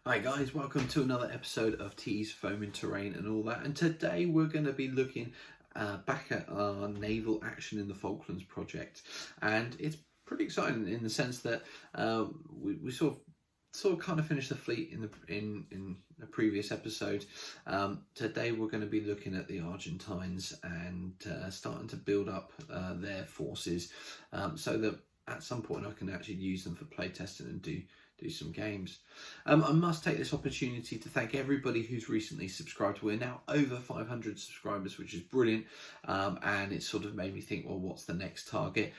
Hi guys, welcome to another episode of T's Foaming Terrain and all that. And today we're going to be looking back at our naval action in the Falklands project, and it's pretty exciting in the sense that we sort of kind of finished the fleet in the previous episode. Today we're going to be looking at the Argentines and starting to build up their forces, so that at some point I can actually use them for playtesting and do some games. I must take this opportunity to thank everybody who's recently subscribed. We're now over 500 subscribers, which is brilliant, and it sort of made me think, well, what's the next target?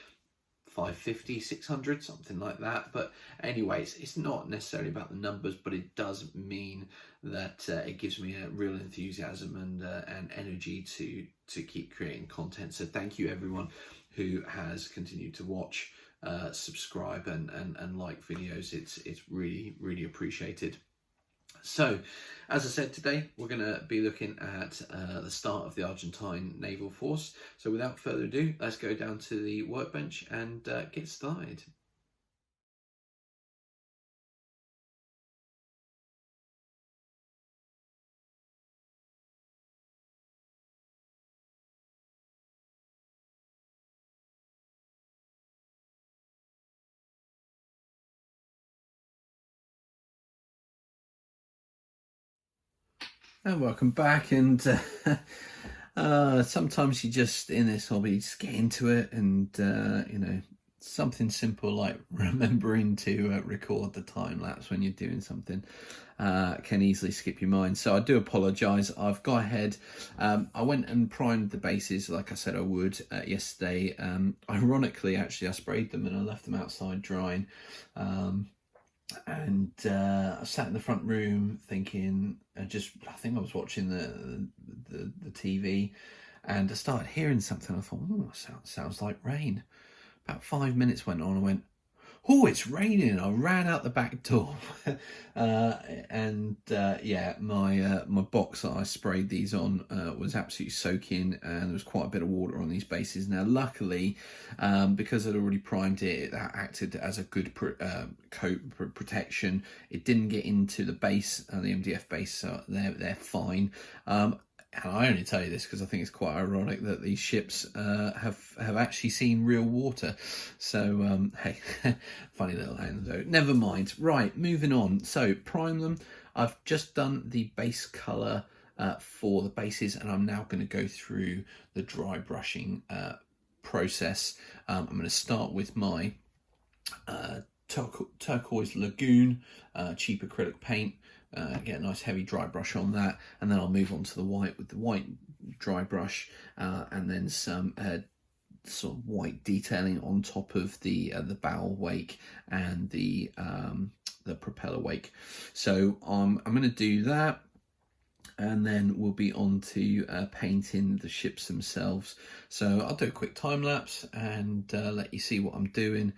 550, 600, something like that. But anyways, it's not necessarily about the numbers, but it does mean that it gives me a real enthusiasm and energy to keep creating content. So thank you everyone who has continued to watch, subscribe and like videos. It's really appreciated. So, as I said, today we're going to be looking at the start of the Argentine naval force. So without further ado, let's go down to the workbench and get started. And welcome back. And sometimes you just, in this hobby, just get into it, and something simple like remembering to record the time lapse when you're doing something can easily skip your mind. So I do apologise. I've got ahead. I went and primed the bases like I said I would yesterday. Ironically, actually, I sprayed them and I left them outside drying. And I sat in the front room thinking, I think I was watching the TV, and I started hearing something. I thought, oh, sounds like rain. About 5 minutes went on, I went, oh, it's raining. I ran out the back door. Yeah, my box that I sprayed these on was absolutely soaking, and there was quite a bit of water on these bases. Now, luckily, because I'd already primed it, that acted as a good coat protection. It didn't get into the base, the MDF base, so they're fine. And I only tell you this because I think it's quite ironic that these ships have actually seen real water. So, hey, funny little anecdote. Never mind. Right, moving on. So, prime them. I've just done the base colour for the bases, and I'm now going to go through the dry brushing process. I'm going to start with my turquoise lagoon cheap acrylic paint. Get a nice heavy dry brush on that, and then I'll move on to the white with the white dry brush, and then some sort of white detailing on top of the bow wake and the propeller wake. So I'm going to do that, and then we'll be on to painting the ships themselves. So I'll do a quick time lapse and let you see what I'm doing.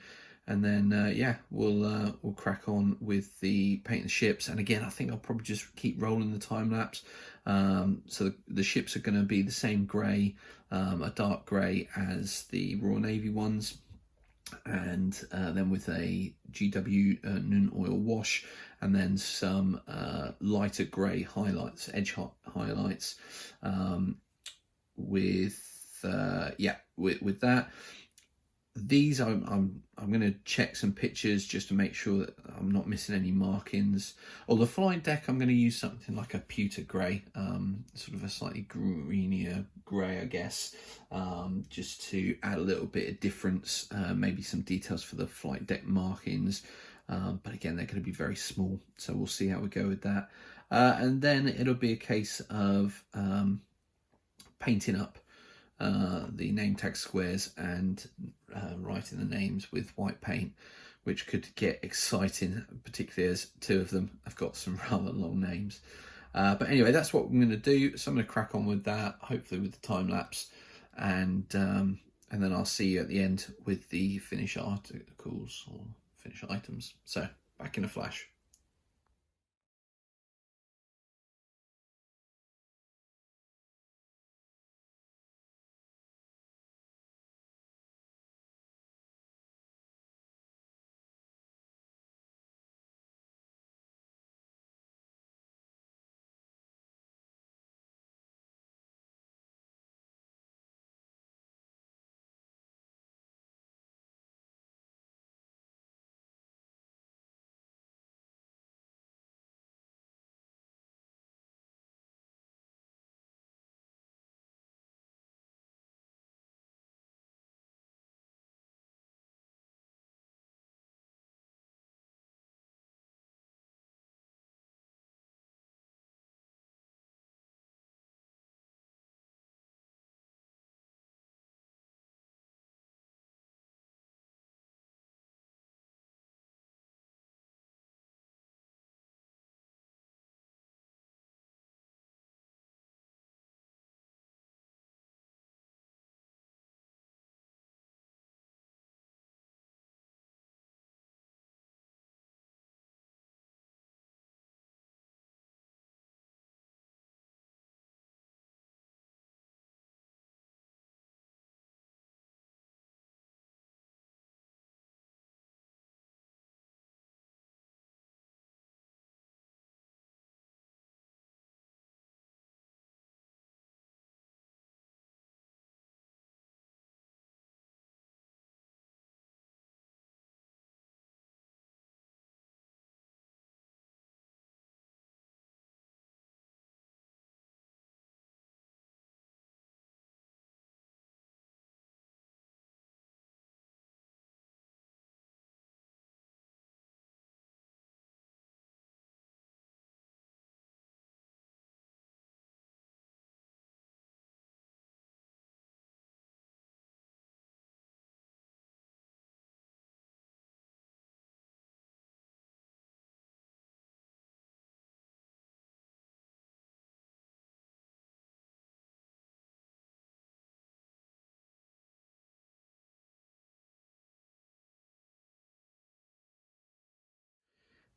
And then yeah, we'll crack on with the painting the ships. And again, I think I'll probably just keep rolling the time lapse. So the ships are going to be the same grey, a dark grey as the Royal Navy ones, and then with a GW Noon oil wash, and then some lighter grey highlights, edge highlights, with that. These I'm going to check some pictures just to make sure that I'm not missing any markings. Or the flight deck, I'm going to use something like a pewter grey, sort of a slightly greenier grey, I guess, just to add a little bit of difference, maybe some details for the flight deck markings. But again, they're going to be very small, so we'll see how we go with that. And then it'll be a case of painting up the name tag squares and writing the names with white paint, which could get exciting, particularly as two of them have got some rather long names. But anyway, that's what I'm going to do. So I'm going to crack on with that, hopefully with the time lapse, and then I'll see you at the end with the finish articles or finish items. So back in a flash.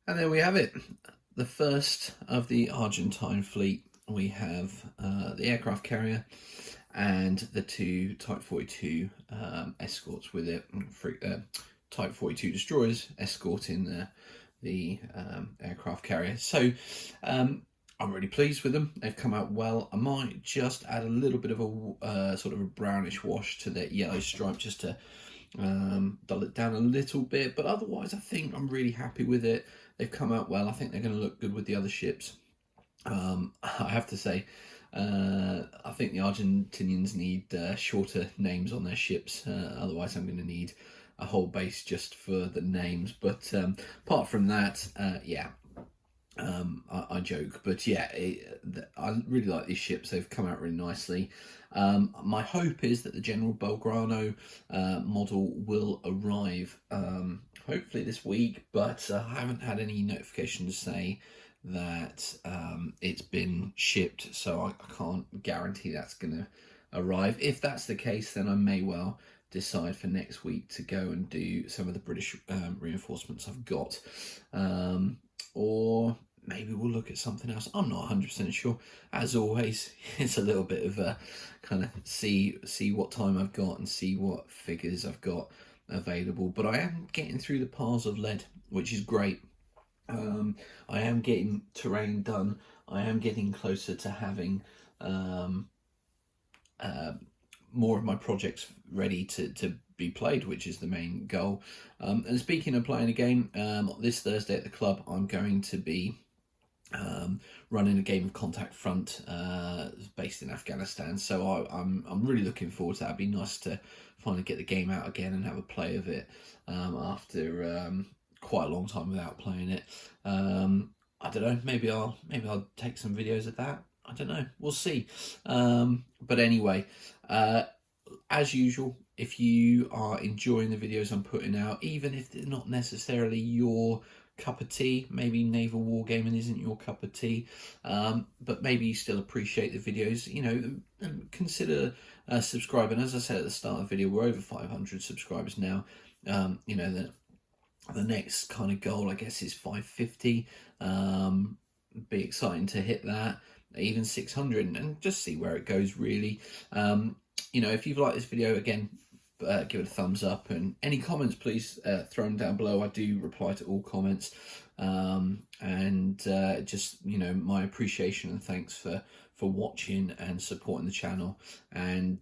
And there we have it, the first of the Argentine fleet. We have the aircraft carrier and the two Type 42 escorts with it, Type 42 destroyers escorting the aircraft carrier. So I'm really pleased with them. They've come out well. I might just add a little bit of a sort of a brownish wash to the yellow stripe just to dull it down a little bit, but otherwise I think I'm really happy with it. They've come out well. I think they're going to look good with the other ships. I have to say, I think the Argentinians need shorter names on their ships, otherwise I'm going to need a whole base just for the names. But apart from that, yeah, I joke, but yeah, I really like these ships. They've come out really nicely. My hope is that the General Belgrano model will arrive hopefully this week, but I haven't had any notification to say that it's been shipped, so I can't guarantee that's going to arrive. If that's the case, then I may well decide for next week to go and do some of the British reinforcements I've got, or maybe we'll look at something else. I'm not 100% sure. As always, it's a little bit of a kind of see what time I've got and see what figures I've got available. But I am getting through the piles of lead, which is great. I am getting terrain done. I am getting closer to having more of my projects ready to be played, which is the main goal. And speaking of playing a game, this Thursday at the club, I'm going to be running a game of Contact Front based in Afghanistan. So I'm really looking forward to that. It'd be nice to finally get the game out again and have a play of it after quite a long time without playing it. I don't know. Maybe I'll take some videos of that. I don't know. We'll see. But anyway, as usual, if you are enjoying the videos I'm putting out, even if they're not necessarily your cup of tea, maybe naval wargaming isn't your cup of tea, but maybe you still appreciate the videos, you know, consider subscribing. As I said at the start of the video, we're over 500 subscribers now. You know, the next kind of goal, I guess, is 550. Be exciting to hit that, even 600, and just see where it goes, really. You know, if you've liked this video, again, give it a thumbs up, and any comments, please throw them down below. I do reply to all comments, and just, you know, my appreciation and thanks for watching and supporting the channel. And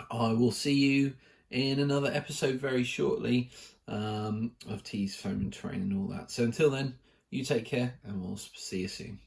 I will see you in another episode very shortly of T's Foam and Terrain and all that. So until then, you take care, and we'll see you soon.